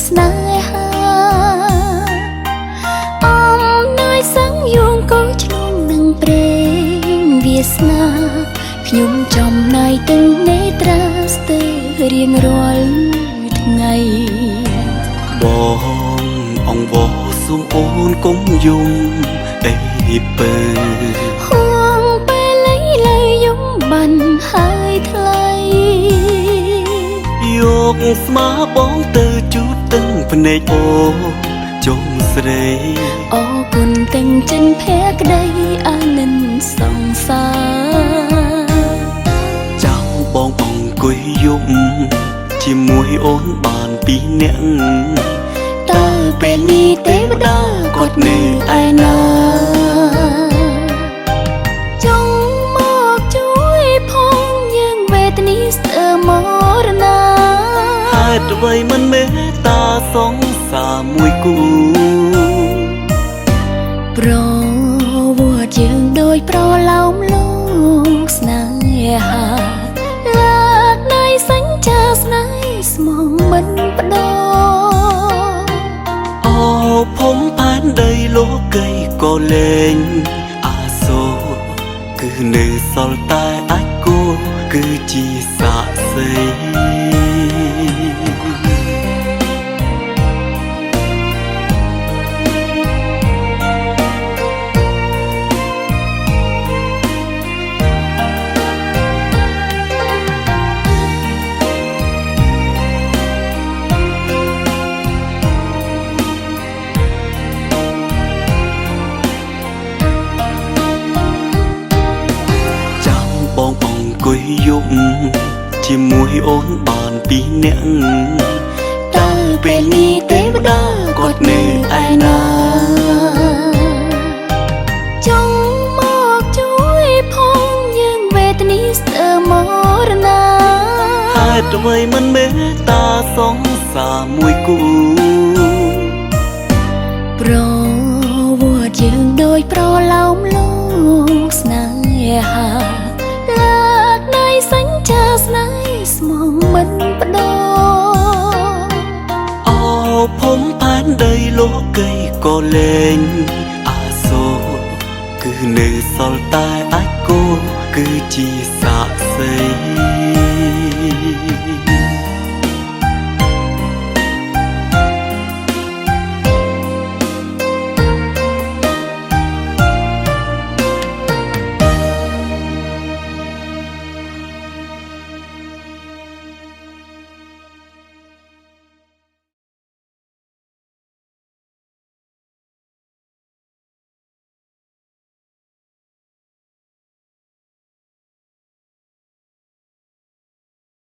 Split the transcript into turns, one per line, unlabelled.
ស្នេហាអំណើយសឹងយងកូនឆ្លងនឹងព្រេងវាសនាខ្ញុំចំណាយទាំងនេត្រាស្ទើររៀងរាល់ថ្ងៃ
បងអង្វរសូមអូនកុំយំអេពើ
ហួងពេលលៃលើយំបានហើយថ្លៃ
យកស្មាបងទៅជូតទាំងភ្នែកអូចុងស្រី
អរគុណទាំងចិនភក្តីអានិនសង្សារ
ចាំបងអង្គុយយំជាមួយអូនបានពីរនាក់
តើពេលនេះទេវតាគាត់នៅឯណាចង់មកជួយផងយើងវេទនីស្ទើរមរណា
ហេតុអ្វីមិនមេត្តាសងសារមួយគូ
ប្រវត្តិយើងដូចប្រឡោមលោកស្នេហាលើកដៃសញ្ចាស្នេហ៍ស្មងមិនបដោ
អូភូមិផែនដីលោកីក៏លែងអាសូរគឺនៅសល់តែអាចគោគឺជាសាក្សីបងអង្គុយយំជាមួយអូនបានពីរនាក់
តើពេលនេះទេវតាគាត់នៅឯណាចង់មកជួយផងយើងវេទនីស្ទើរមរណា
ហេតុអ្វីមិនមេត្តាសងសារមួយគូ
ប្រវត្តិយើងដូចប្រឡោមលោកស្នេហា